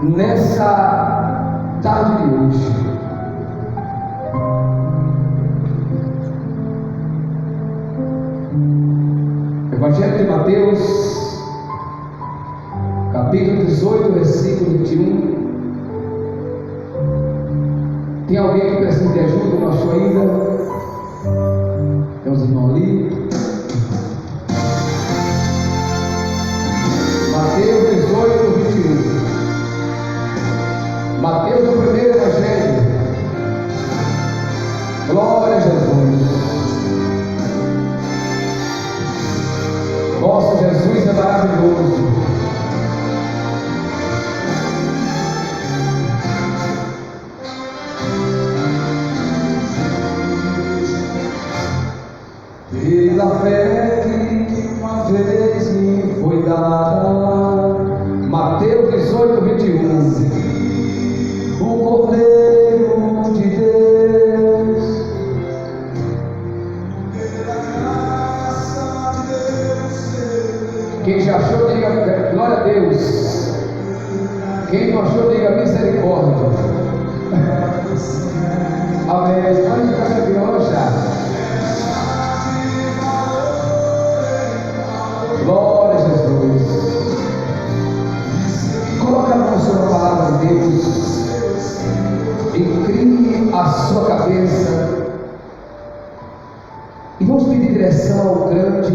nessa tarde de hoje. Evangelho de Mateus, capítulo 18, versículo 21. Tem alguém que precisa de ajuda? Não achou ainda? Tem uns irmãos ali. Mateus 18, 21. Mateus, o primeiro evangelho. Glória a Jesus. Nosso Jesus é maravilhoso. Pela fé que uma vez me foi dada. Mateus 18, 21. O Cordeiro de Deus, pela graça de Deus. Quem já achou, diga glória a Deus. Quem não achou, diga misericórdia. Amém. Pode ficar tranquilo já. Glória a Jesus. Coloca a mão sobre a palavra de Deus. Incline a sua cabeça. E vamos pedir direção ao grande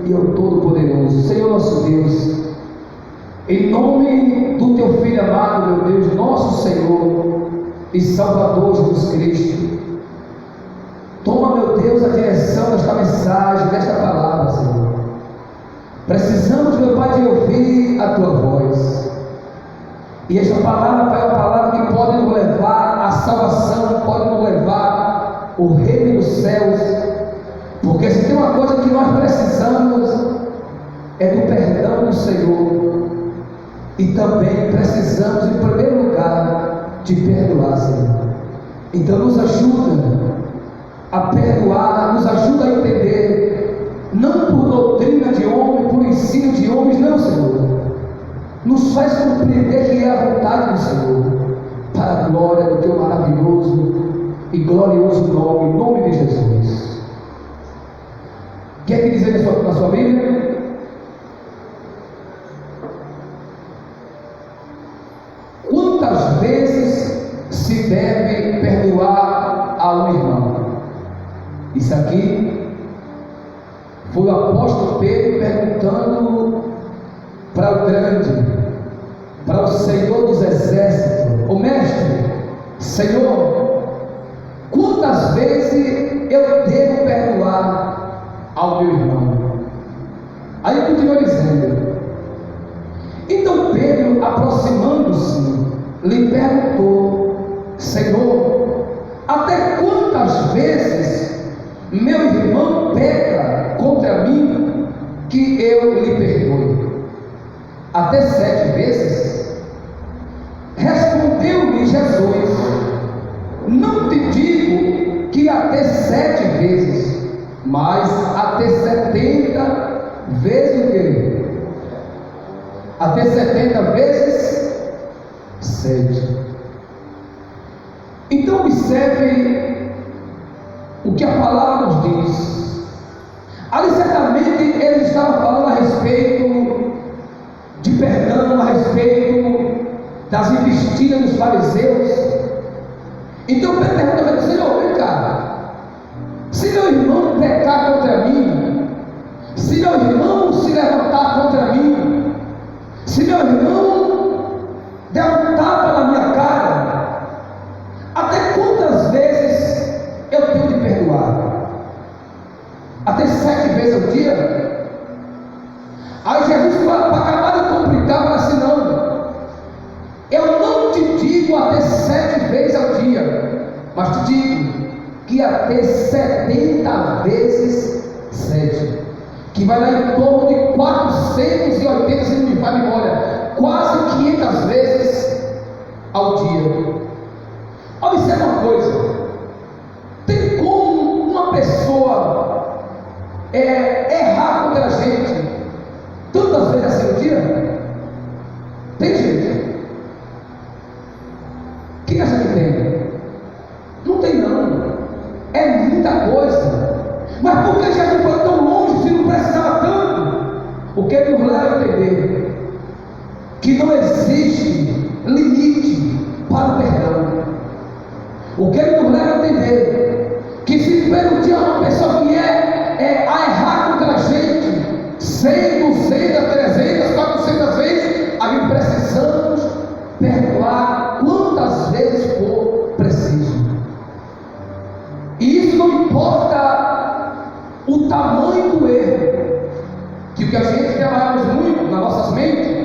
e ao todo-poderoso Senhor nosso Deus. Em nome do teu Filho amado, meu Deus, nosso Senhor e Salvador Jesus Cristo. Toma, meu Deus, a direção desta mensagem, desta palavra, Senhor. Precisamos, meu Pai, de ouvir a tua voz. E esta palavra, Pai, é uma palavra que pode nos levar à salvação, pode nos levar ao reino dos céus. Porque se tem uma coisa que nós precisamos, é do perdão do Senhor. E também precisamos, em primeiro lugar, de perdoar, Senhor. Então nos ajuda a perdoar, nos ajuda a entender, não por doutrina de homem, por ensino de homens, não, Senhor. Nos faz compreender que é a vontade do Senhor, para a glória do teu maravilhoso e glorioso nome, em nome de Jesus. Quer que dizer na sua Bíblia? Quantas vezes se deve perdoar a um irmão? Isso aqui foi o apóstolo Pedro perguntando para o grande, para o Senhor dos exércitos: o mestre, Senhor, quantas vezes eu devo perdoar ao meu irmão? Aí continua dizendo. Então Pedro, aproximando-se, lhe perguntou: Senhor, até quantas vezes meu irmão peca contra mim que eu lhe perdoe? Até 7 vezes? Respondeu-lhe Jesus: não te digo que até 7 vezes, mas até 70 vezes o quê? Até 70 vezes 7. Então observe o que a palavra nos diz. Ali certamente ele estava falando a respeito de perdão, a respeito das investidas dos fariseus. Então Pedro pergunta: Senhor, vem cá, se meu irmão pecar contra mim, se meu irmão se levantar contra mim, se meu irmão der um tapa na minha cara, até quantas vezes eu tenho de perdoar? Até 7 vezes ao dia? Aí Jesus, para acabar de complicar, fala assim: não, eu não te digo até 7 vezes ao dia, mas te digo que até 70 vezes 7, que vai dar em torno de 480, se não me falha a memória, quase 500 vezes ao dia. Observe uma coisa: tem como uma pessoa errar contra a gente tantas vezes assim no dia? Tem gente. entender que não existe limite para o perdão. O que ele nos leva a entender que se pelo dia uma pessoa vier a errar contra a gente 100, 200, 300, 400 vezes, aí precisamos perdoar quantas vezes for preciso. E isso não importa o tamanho do erro, que o que a gente trabalhamos muito nas nossas mentes.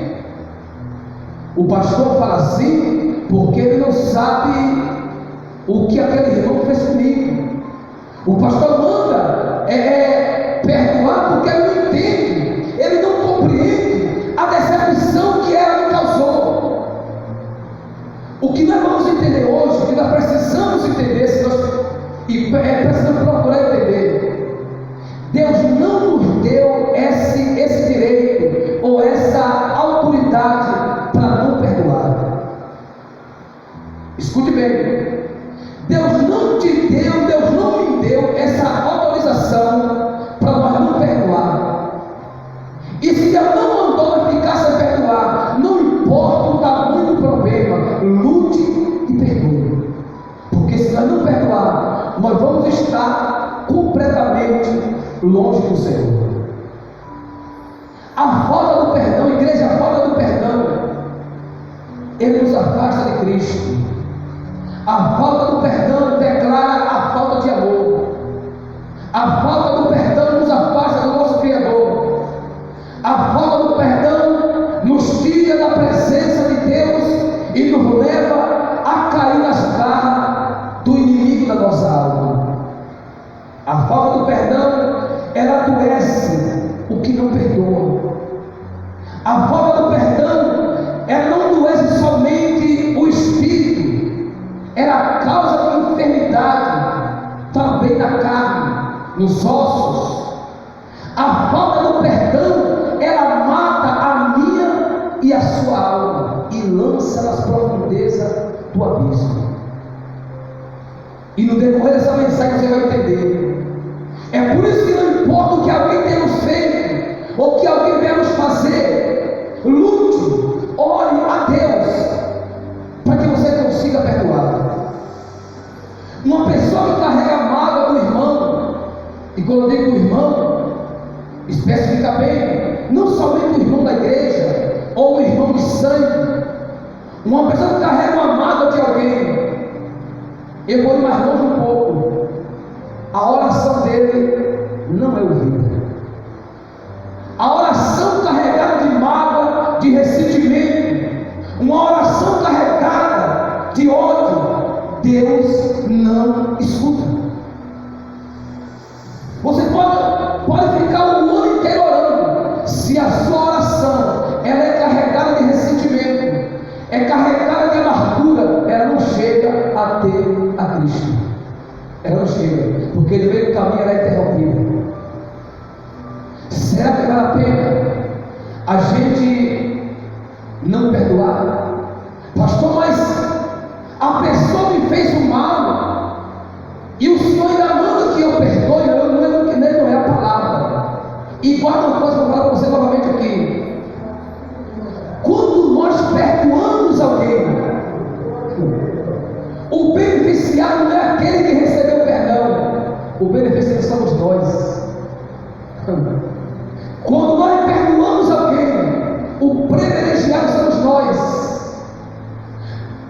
O pastor fala assim porque ele não sabe o que aquele irmão fez comigo. O pastor manda perdoar porque ele não entende, ele não compreende a decepção que ela me causou. O que nós vamos entender hoje, o que nós precisamos entender, precisamos procurar entender: Deus não nos deu esse direito ou essa autoridade para não perdoar. Escute bem, Deus não te deu, Deus não me deu essa autorização para nós não perdoar. E se Deus não mandou nós ficar sem perdoar, não importa o tamanho do problema, lute e perdoe. Porque se nós não perdoar, nós vamos estar completamente longe do Senhor. A falta do perdão, igreja, a falta do perdão, ele nos afasta de Cristo. A falta do perdão declara a falta de amor. A falta do perdão nos afasta do nosso Criador. A falta do perdão nos tira da presença de Deus e nos leva a cair nas garras do inimigo da nossa alma. A falta do perdão, ela adoece o que não perdoa. A falta do perdão, ela não adoece somente o espírito, ela causa enfermidade também na carne, nos ossos. A falta do perdão, ela mata a minha e a sua alma e lança nas profundezas do abismo. E no decorrer dessa mensagem você vai entender. É por isso que não importa o que alguém tenha nos feito, ou o que alguém venha nos fazer, lute, ore a Deus, para que você consiga perdoar. Uma pessoa que carrega a mágoa do irmão, e quando eu digo do irmão, especifica bem, não somente o irmão da igreja, ou o irmão de sangue. Uma pessoa que carrega uma mágoa de alguém, eu vou ir mais longe um pouco, a oração dele não é ouvida. A oração carregada de mágoa, de ressentimento, uma oração carregada de ódio, Deus não escuta. Você pode ficar o ano inteiro orando, se a sua oração ela é carregada de ressentimento, é carregada de amargura, ela não chega a ter a Cristo. Ela não chega, porque no meio do caminho ela é interrompida. Será que vale a pena a gente não perdoar? Pastor, mas a pessoa me fez o mal e o Senhor ainda manda que eu perdoe. Não é a palavra. E guarda uma coisa que eu vou falar para você novamente aqui. Quando nós perdoamos alguém, o beneficiado não é aquele que recebeu o perdão, o beneficiado somos nós. Quando nós perdoamos alguém, o privilegiado somos nós.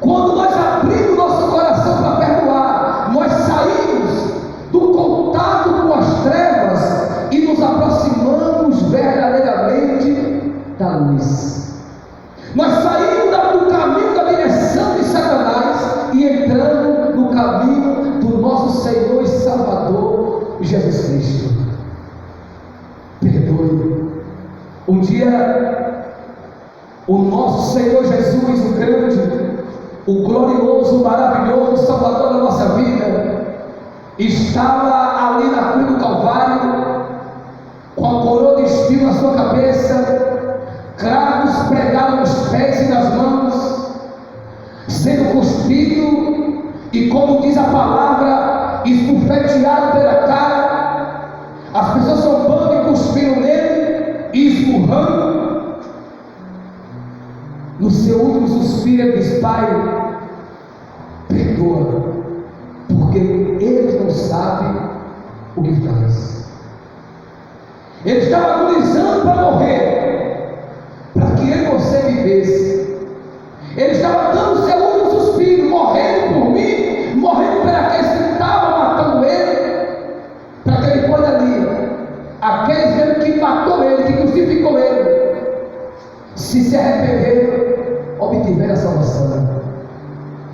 Quando nós abrimos nosso coração para perdoar, nós saímos do contato com as trevas e nos aproximamos verdadeiramente da luz. Nós saímos do caminho da direção de Satanás e entramos no caminho do nosso Senhor e Salvador Jesus Cristo. Perdoe. Um dia, o nosso Senhor Jesus, o grande, o glorioso, o maravilhoso Salvador da nossa vida, estava ali na cruz do Calvário, com a coroa de espinho na sua cabeça, cravos pregados nos pés e nas mãos, sendo cuspido e, como diz a palavra, esbofeteado pela cara, as pessoas zombando e cuspindo nele e esmurrando, seu último suspiro, ele diz: Pai, perdoa, porque eles não sabem o que faz. Ele estava agonizando para morrer, para que eu e você vivesse. Ele estava dando seu último suspiro, morrendo por mim, morrendo por aqueles que estavam matando ele, para que ele pôde ali, aqueles que matou ele, que crucificou ele, se arrependeram, obtiveram a salvação.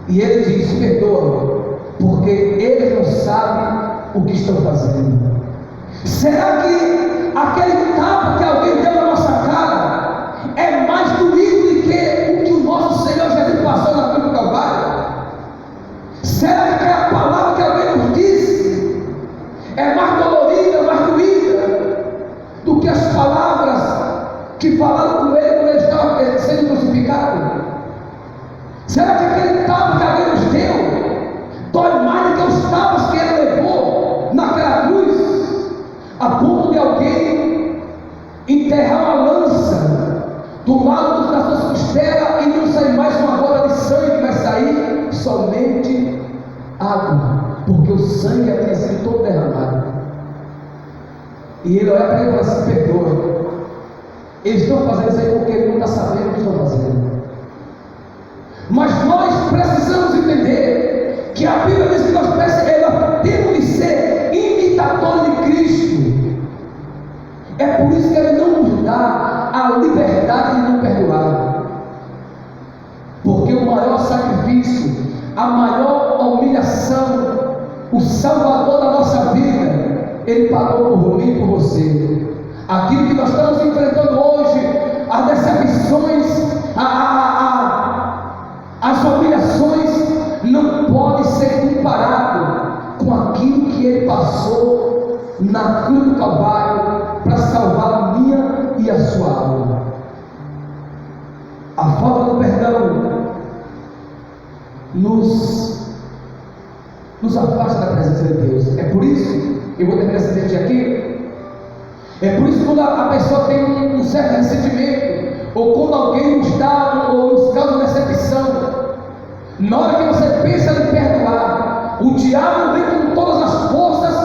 E ele diz: perdoa, porque eles não sabem o que estão fazendo. Será que aquele tapa que alguém deu na nossa cara é mais doído do que o que o nosso Senhor Jesus passou na cruz do Calvário? Será que aquela palavra que alguém nos disse é mais dolorida, mais doída do que as palavras que falaram com ele quando ele estava sendo crucificado? Será que aquele tapa que alguém nos deu dói mais do que os tapas que ele levou naquela cruz, a ponto de alguém enterrar uma lança do lado das suas costelas e não sair mais uma gota de sangue, vai sair somente água, porque o sangue havia sido todo derramado? E ele olha para ele e fala assim: perdoa, eles estão fazendo isso aí porque ele não está sabendo o que estão fazendo. Mas nós precisamos entender que a Bíblia diz que nós temos de ser imitadores de Cristo. É por isso que ele não nos dá a liberdade de não perdoar, porque o maior sacrifício, a maior humilhação, o Salvador da nossa vida, ele pagou por mim e por você. Aquilo que nós estamos enfrentando hoje, as decepções, as humilhações, não pode ser comparado com aquilo que ele passou na cruz do Calvário para salvar a minha e a sua alma. A falta do perdão nos afasta da presença de Deus. É por isso, eu vou terminar esse vídeo aqui, é por isso que quando a pessoa tem um certo ressentimento, ou quando alguém nos dá ou nos causa decepção, na hora que você pensa em perdoar, o diabo vem com todas as forças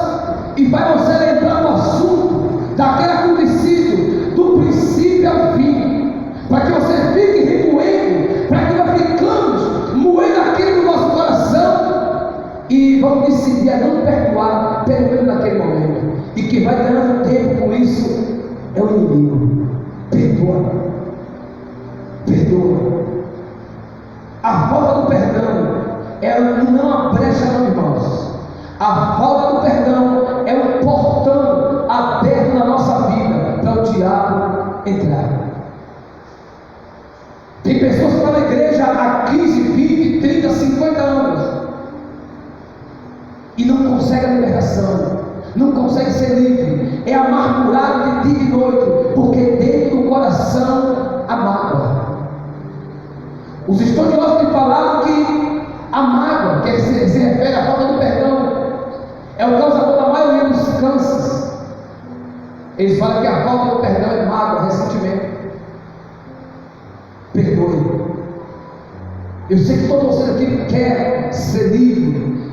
e vai você lembrar do assunto, daquele acontecido, do princípio ao fim, para que você fique remoendo, para que nós ficamos moendo aquilo no nosso coração e vamos decidir a não perdoar, pelo menos naquele momento. E quem vai ganhando tempo com isso é o inimigo. Perdoa, perdoa. A falta do perdão não é uma brecha, não, irmãos. A falta do perdão é um portão aberto na nossa vida para o diabo entrar. Tem pessoas que estão na igreja há 15, 20, 30, 50 anos e não conseguem a libertação, não conseguem ser livre, é amargurado de dia e noite, porque dentro do coração a mágoa. Os estudiosos me falaram que a mágoa, que se refere à falta do perdão, é o causador da maioria dos cânceres. Eles falam que a falta do perdão é mágoa, ressentimento. Perdoe. Eu sei que todo você aqui quer ser livre,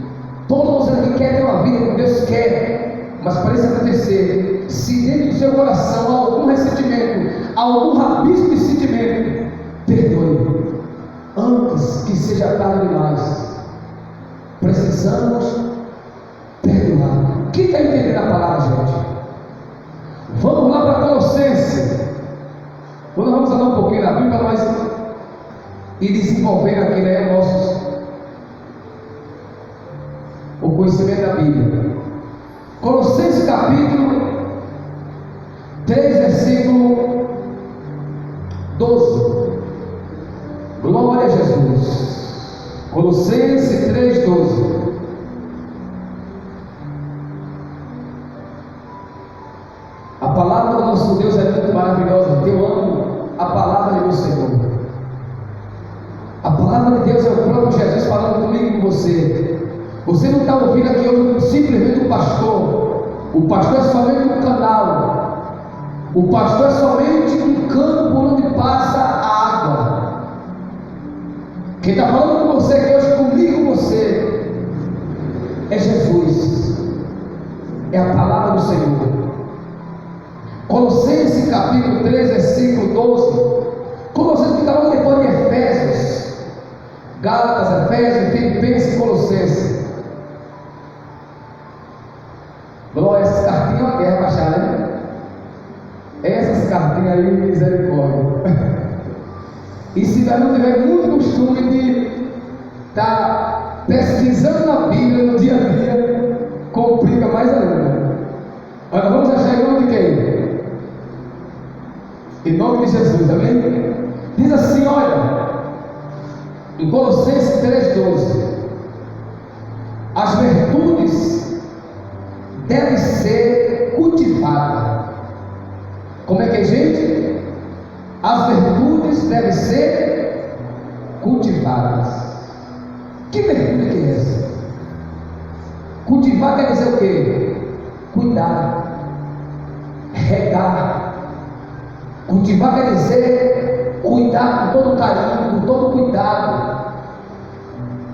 todo você aqui quer ter uma vida que Deus quer, mas para isso acontecer, se dentro do seu coração há algum ressentimento, há algum rabisco de sentimento, perdoe antes que seja tarde demais. Precisamos perdoar. Quem está entendendo a palavra, gente? Vamos lá para Colossenses. Nós vamos andar um pouquinho na Bíblia para nós ir desenvolvendo aqui, né, o conhecimento da Bíblia. Colossenses capítulo 3, versículo 12. Glória a Jesus. Colossenses 3, 12. A palavra do nosso Deus é muito maravilhosa. Eu amo a palavra do Senhor. A palavra de Deus é o próprio Jesus falando comigo e com você. Você não está ouvindo aqui hoje simplesmente o pastor. O pastor é somente um canal. O pastor é somente um cano por onde passa a água. Quem está falando com você aqui hoje, comigo, com você, é Jesus, é a palavra do Senhor. Colossenses capítulo 3, versículo 12. Colossenses fica logo depois de Efésios, Gálatas, Efésios, Filipenses e Colossenses. Glória, essas cartinhas é uma guerra para achar, né? Essas cartinhas aí, misericórdia. E se nós não tiver muito costume de estar pesquisando na Bíblia no dia a dia, complica mais ainda. Agora vamos achar em nome de quem? Em nome de Jesus, amém? Diz assim, olha, em Colossenses 3,12: as virtudes devem ser cultivadas. Como é que é, gente? As virtudes devem ser cultivadas. Que virtude que é essa? Cultivar quer dizer o quê? Cuidar, regar. Cultivar quer dizer cuidar com todo carinho, com todo cuidado,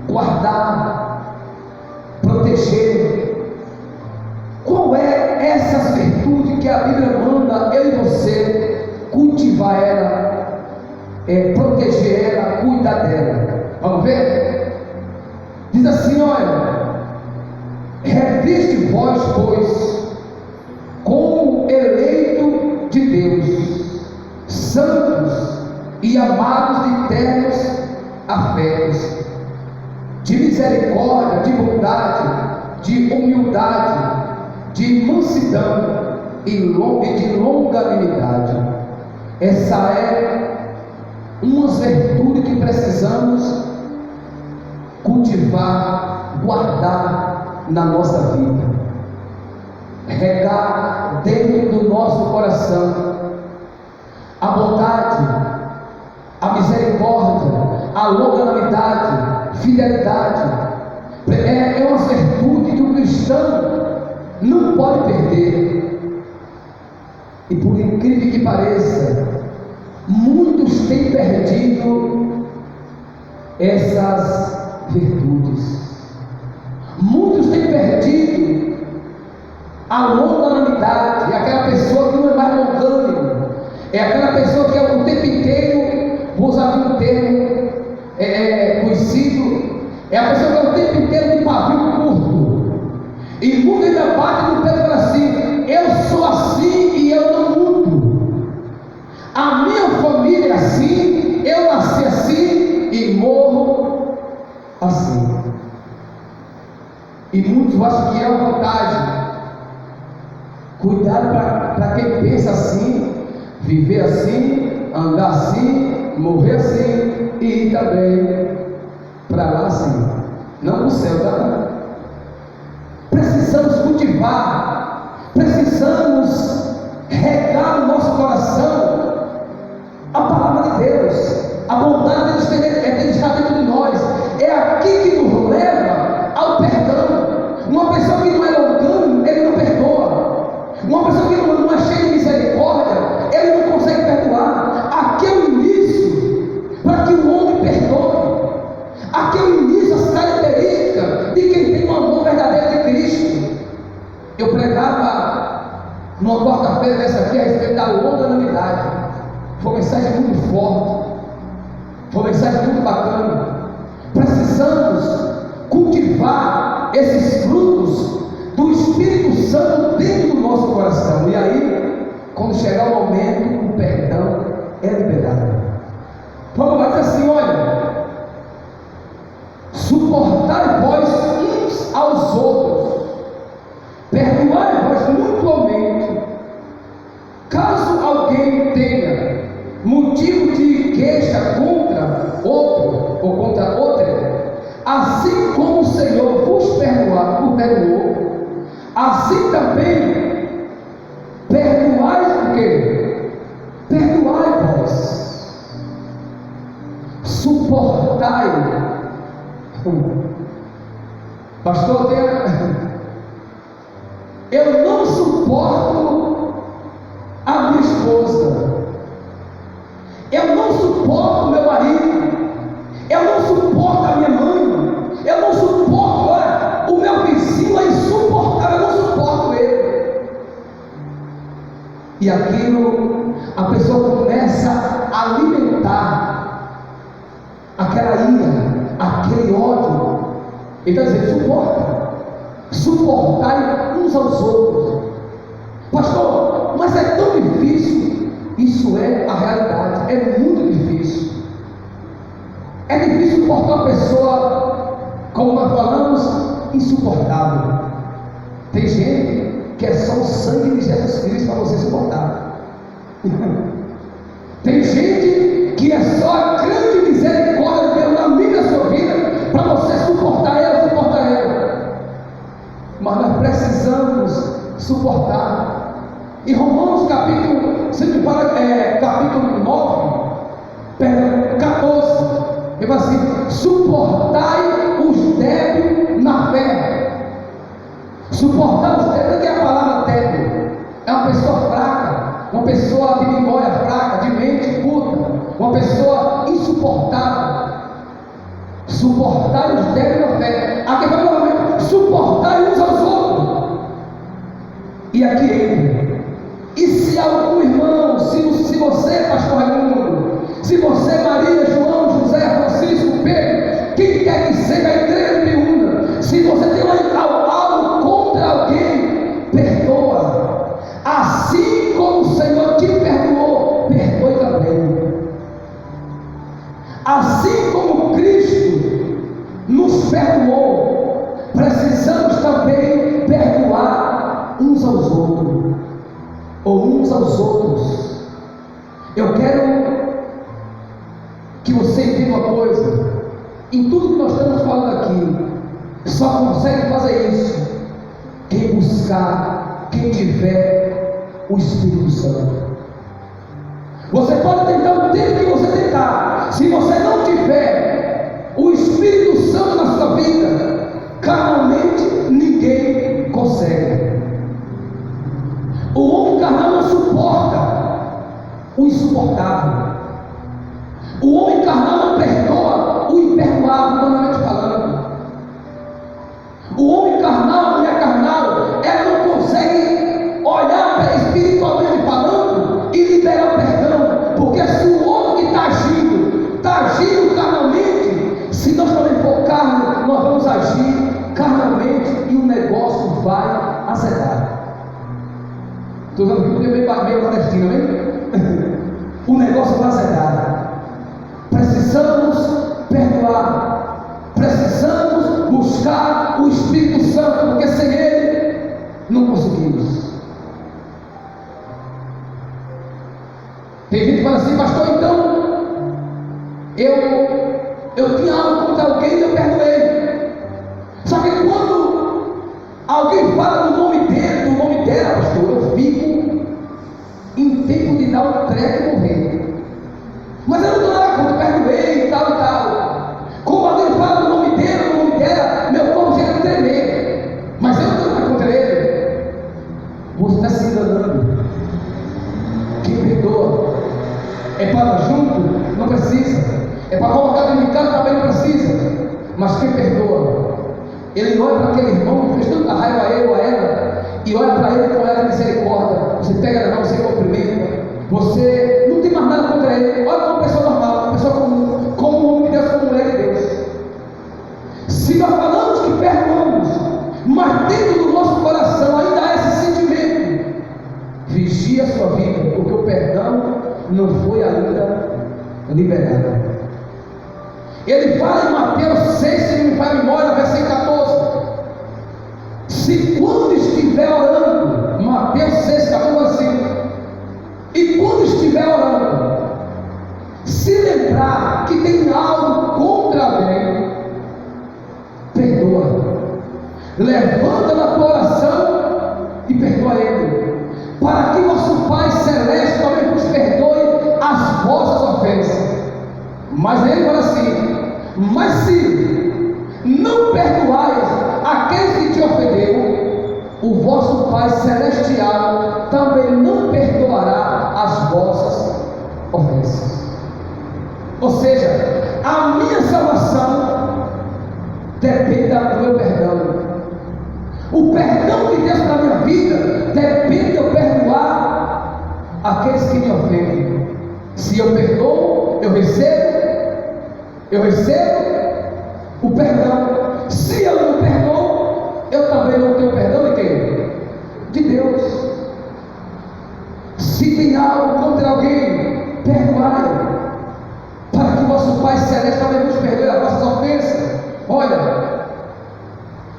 guardar, proteger. Qual é essas virtudes que a Bíblia manda eu e você cultivar ela, proteger ela, cuidar dela? Vamos ver? Diz assim, olha: reviste vós, pois, como eleito de Deus, santos e amados de eternos afetos, de misericórdia, de bondade, de humildade, de mansidão e de longanimidade. Essa é uma virtude que precisamos cultivar, guardar na nossa vida, regar dentro do nosso coração a bondade, a misericórdia, a longanimidade, fidelidade. É uma virtude que o cristão não pode perder. E por incrível que pareça, muitos têm perdido essas virtudes. Muitos têm perdido a longanimidade. É aquela pessoa que não é mais longânimo, é aquela pessoa que é o tempo inteiro, vou usar um termo conhecido, é a pessoa que é o tempo inteiro de pavio curto, e muda ainda bate no peito e fala assim: eu sou assim e eu não mudo, a minha família é assim, eu nasci assim e morro assim. E muitos acham que é uma vantagem. Cuidado para quem pensa assim, viver assim, andar assim, morrer assim e ir também para lá assim, não para o céu, tá? Precisamos cultivar, precisamos regar no nosso coração a palavra de Deus, a bondade dele está dentro de nós. É aqui que nos leva ao perdão. Uma pessoa que não é longânimo, ele não perdoa. Uma pessoa que não é cheia de misericórdia, ele não consegue perdoar. Aqui é o início para que o homem perdoe. Aqui é o início, as características de quem tem um amor verdadeiro de Cristo. Eu pregava numa quarta-feira dessa aqui a respeito da longanimidade. Foi uma mensagem muito forte, foi uma mensagem muito bacana. Precisamos cultivar esses frutos do Espírito Santo dentro do nosso coração. E aí, quando chegar o momento, o perdão é liberado. Vamos lá, diz assim, olha: suportai vós uns aos outros, perdoai vós mutuamente, caso alguém tenha motivo de queixa contra outro ou contra outra, assim como o Senhor vos perdoou, assim também perdoai o quê? Perdoai vós. Suportai. Pastor, eu não suporto a minha esposa, eu não suporto meu marido, eu não suporto E aquilo, a pessoa começa a alimentar aquela ira, aquele ódio. Ele está dizendo: suportai uns aos outros. Pastor, mas é tão difícil. Isso é a realidade, é muito difícil. É difícil suportar uma pessoa, como nós falamos, insuportável. Tem gente que é só o sangue de Jesus Cristo para você suportar. Tem gente que é só a grande misericórdia de Deus na minha sua vida para você suportar ela. Mas nós precisamos suportar. Em Romanos capítulo 9, perdão, 14, ele fala assim: suportai os débeis na fé. Suportar os débeis, o que é a palavra débil? É uma pessoa fraca, uma pessoa de memória fraca, de mente curta, uma pessoa insuportável. Suportar os débeis na fé. Aqui vai novamente: suportar uns aos outros. E aqui entra. E se algum irmão, se você, pastor Raimundo, se você, Maria, João, José, Francisco, Pedro, quem quer que seja, a igreja me una, se você tem algo contra alguém, perdoa. Assim como o Senhor te perdoou, perdoe também. Assim como Cristo nos perdoou, precisamos também perdoar uns aos outros. Ou uns aos outros. Eu quero que você entenda uma coisa: em tudo que nós estamos falando aqui, só consegue fazer isso quem buscar, quem tiver o Espírito Santo. Você pode tentar o tempo que você tentar, se você não tiver o Espírito Santo na sua vida, carnalmente ninguém consegue. O homem carnal não suporta o insuportável. O homem carnal não perdoa o imperdoável, humanamente falando. O homem carnal, a mulher carnal, ela não consegue olhar para espiritualmente falando e liberar perdão. Porque se o outro que está agindo carnalmente, se nós também for carne, nós vamos agir carnalmente e o negócio vai azedar. Estou usando aqui meio palestino, amém? O negócio vai azedar. Precisamos perdoar. Precisamos buscar o Espírito Santo, porque sem Ele não conseguimos. Tem gente que fala assim: pastor, então eu tinha algo contra alguém e eu perdoei. Só que quando alguém fala do nome dele, do nome dela, pastor, eu fico em tempo de dar um treco e morrer. Mas eu não estou lá, quando eu perdoei e tal e tal. Como alguém fala do nome dele, do nome dela, meu corpo chega a tremer. Mas eu não estou lá contra ele. Você está se enganando. Quem perdoa é para junto, não precisa. É para colocar dentro de casa, também não precisa. Mas quem perdoa, ele olha para aquele irmão que fez tanta raiva a ele ou a ela, e olha para ele com olhar de misericórdia. Você pega na mão, você cumprimenta, você não tem mais nada contra ele. Olha como uma pessoa normal, uma pessoa comum, como um homem de Deus, como mulher de Deus. Se nós falamos que perdoamos, mas dentro do nosso coração ainda há esse sentimento, vigia a sua vida, porque o perdão não foi ainda liberado. Ele fala em Mateus 6, se não me faz memória, versículo 14: se quando estiver orando, Mateus 6, 14, assim, e quando estiver orando, se lembrar que tem algo contra alguém, perdoa. Levanta na tua oração e perdoa ele, para que vosso Pai Celeste também vos perdoe as vossas ofensas. Mas ele fala assim: mas se não perdoais aqueles que te ofenderam, o vosso Pai Celestial também não perdoará as vossas ofensas. Ou seja, a minha salvação depende do meu perdão. O perdão de Deus para a minha vida depende de eu perdoar aqueles que me ofendem. Se eu perdoo, eu recebo o perdão. Se eu não perdoo, eu também não tenho perdão de quem? De Deus. Se tem algo contra alguém, perdoai, para que vosso Pai Celeste também vos perdoe as vossas ofensas. Olha,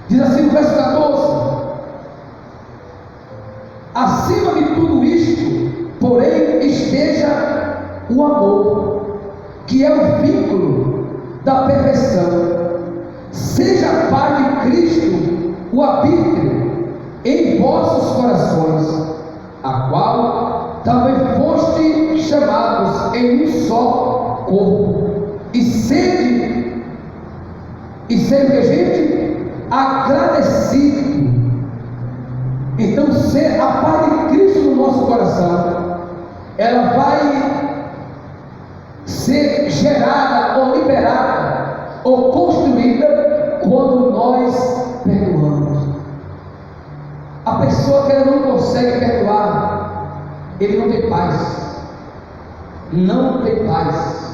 diz assim no verso 14: acima de tudo isto, porém, esteja o amor, que é o vínculo da perfeição. Seja a paz de Cristo o arbítrio em vossos corações, a qual também foste chamados em um só corpo, e sede que, gente, agradecido. Então, ser a paz de Cristo no nosso coração, ela vai ser gerada ou liberada ou construída quando nós perdoamos. A pessoa que ela não consegue perdoar, ele não tem paz. Não tem paz.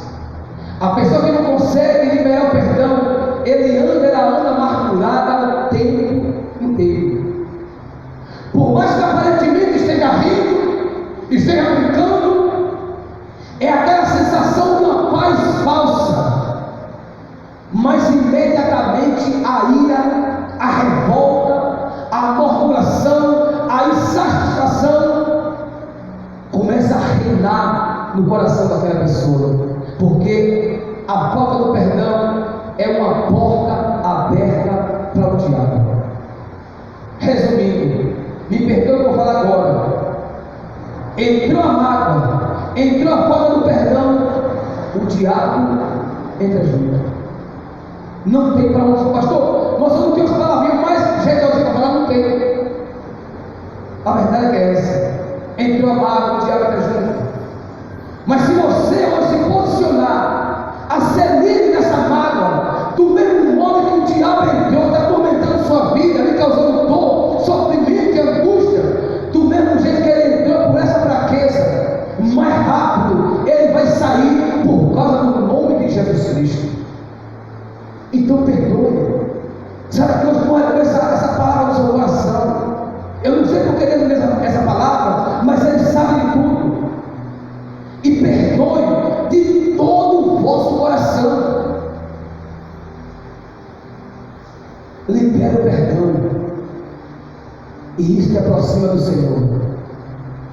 A pessoa que não consegue liberar o perdão, ela anda amargurada o tempo inteiro. Por mais que aparentemente esteja rindo, esteja brincando, é aquela sensação de uma paz falsa, mas imediatamente a ira, a revolta, a murmuração, a insatisfação começa a reinar no coração daquela pessoa, porque a falta do perdão é uma porta aberta para o diabo. Resumindo, me perdoe por falar agora, entrou a mágoa, entrou a falta do perdão, o diabo entra junto. Não tem para onde, pastor, nós não temos palavrinha mais jeitosa para falar, não tem. A verdade é essa: entrou a mágoa, o diabo entra junto. Mas se você hoje se posicionar a ser livre dessa mágoa, do mesmo modo que o diabo entrou, está atormentando sua vida, lhe causando dor, sofrimento e angústia, do mesmo jeito que ele entrou por essa fraqueza, mais rápido ele vai sair por causa do nome de Jesus Cristo. Então perdoe. Sabe que hoje morre essa palavra no seu coração. Eu não sei por que ele usa essa palavra, mas ele sabe de tudo. E perdoe de todo o vosso coração. Libera o perdão, e isso te aproxima do Senhor.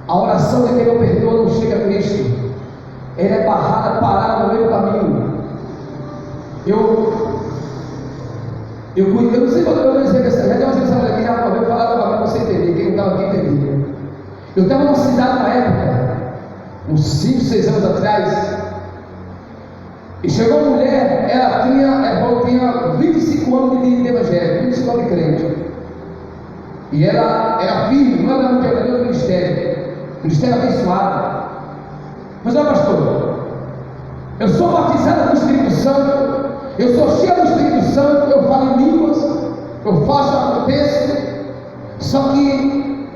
A oração de quem não perdoa não chega a Cristo. Ela é barrada, parada no meio do caminho. Eu não sei quando eu vou dizer que essa gente é uma sensação aqui, já uma vez falava para você entender, quem não estava aqui entendia. Eu estava numa cidade na época, uns 5, 6 anos atrás, e chegou uma mulher, ela tinha 25 anos de evangelho, 25 anos de crente, e ela era firme, não era no ministério abençoado. Mas olha, pastor, eu sou batizado com o Espírito Santo, eu sou cheio do Espírito Santo, eu falo em línguas, eu faço, aconteço, só que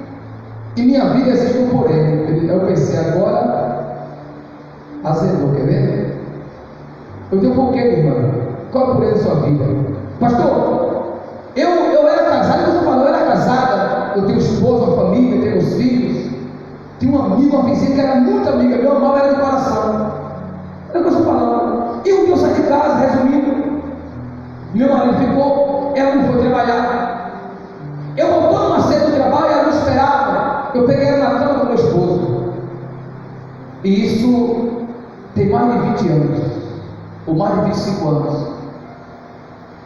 em minha vida existe um porém. Eu pensei, agora azedou, quer ver? Eu digo, por quê, minha irmã? Qual é o porém da sua vida? Pastor, eu era casado, como você falou, eu era casada, eu tenho esposa, uma família, tenho meus filhos, tinha um amigo, uma vizinha que era muito amiga, meu mal era de coração. Era o que eu estou falando. E um dia eu saí de casa, resumindo, meu marido ficou, ela não foi trabalhar. Eu voltando mais cedo do trabalho, ela não esperava. Eu peguei ela na cama com meu esposo. E isso tem mais de 20 anos, ou mais de 25 anos.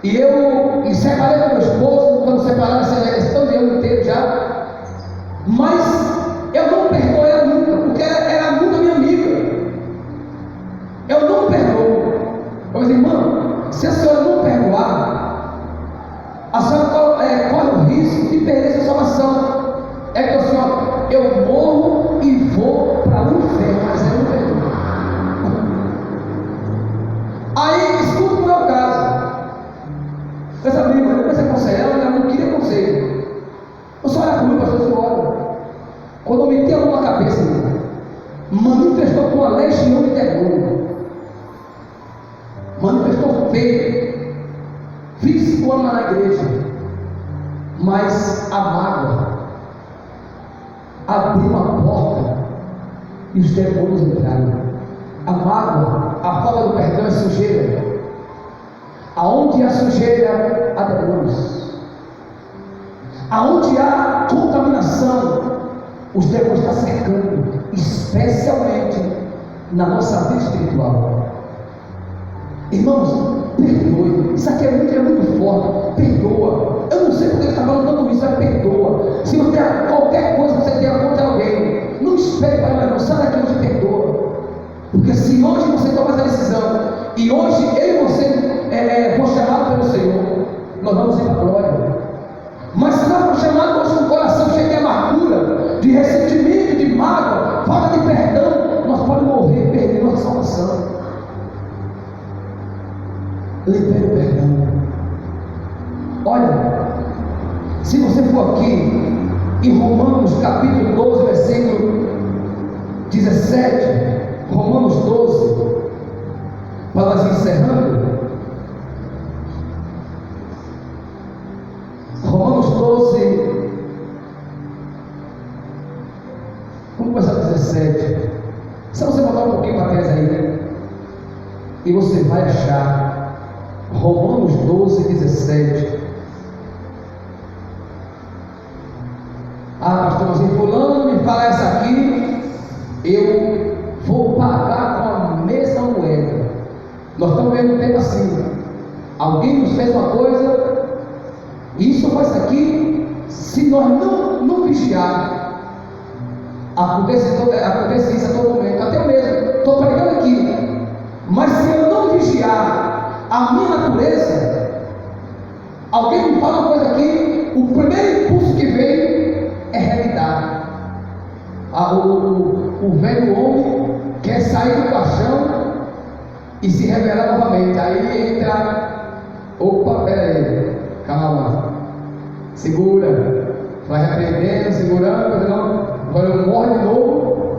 E eu me separei do meu esposo, quando separava, esse de ano inteiro já. Mas eu não perdoo ela nunca, porque ela era muito minha amiga. Eu não perdoo. Eu disse, irmão, se a senhora não perdoar, a senhora corre o risco de perder sua salvação. É que a senhora, eu morro e vou para o inferno, mas eu não perdoo. Aí, escuta o meu caso. Essa amiga, eu comecei a aconselhar, ela não queria conselho. Eu só era comigo, pastor, senhora. Quando eu meti a mão na cabeça, 5 anos na igreja, mas a mágoa abriu uma porta e os demônios entraram. A mágoa, a falta do perdão é sujeira. Aonde há sujeira, há demônios. Aonde há contaminação, os demônios estão cercando, especialmente na nossa vida espiritual. Irmãos, perdoe. Isso aqui é muito forte. Perdoa. Eu não sei porque ele está falando tudo isso, mas perdoa. Se você tem qualquer coisa que você tenha contra alguém, não espere para não, sai daqui hoje e perdoa. Porque se hoje você toma essa decisão, e hoje eu e você for chamado pelo Senhor, nós vamos ir para a glória. Mas se nós for chamado hoje com um coração cheio de amargura, de ressentimento, de mágoa, falta de perdão, nós podemos morrer, perder nossa salvação. Libere o perdão. Olha, se você for aqui em Romanos capítulo 12, versículo 17, Romanos 12, para nós encerrando, Romanos 12, vamos começar a 17. Se você botar um pouquinho para trás aí, né? E você vai achar Romanos 12, 17. Ah, pastor, mas fulano me fala essa aqui, eu vou pagar com a mesma moeda. Nós estamos vendo um tempo assim. Alguém nos fez uma coisa, isso faz isso aqui. Se nós não vigiar, acontece isso a todo momento. Até eu mesmo estou pregando aqui, mas se eu não vigiar a minha natureza, alguém me fala uma coisa aqui, o primeiro impulso que vem é revidar. O velho homem quer sair do caixão e se revelar novamente. Aí entra, opa, peraí, calma, segura, vai repreendendo, segurando, não, agora morre de novo,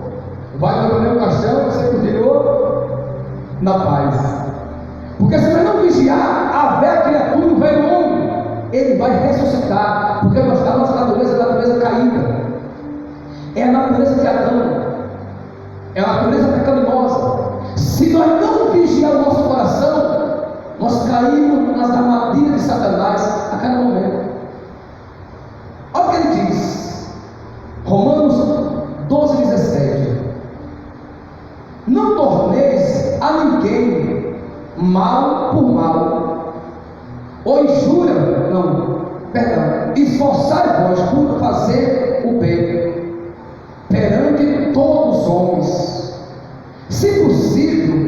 vai no meu caixão, você continua na paz. Porque se nós não vigiar a velha criatura, o velho homem, ele vai ressuscitar, porque nós estamos na natureza caída, é a natureza de Adão, é a natureza pecaminosa. Se nós não vigiarmos o nosso coração, nós caímos nas armadilhas de Satanás a cada momento. Olha o que ele diz, Romanos 12, 17: não torneis a ninguém mal por mal, ou injúria, esforçai-vos por fazer o bem perante todos os homens, se possível,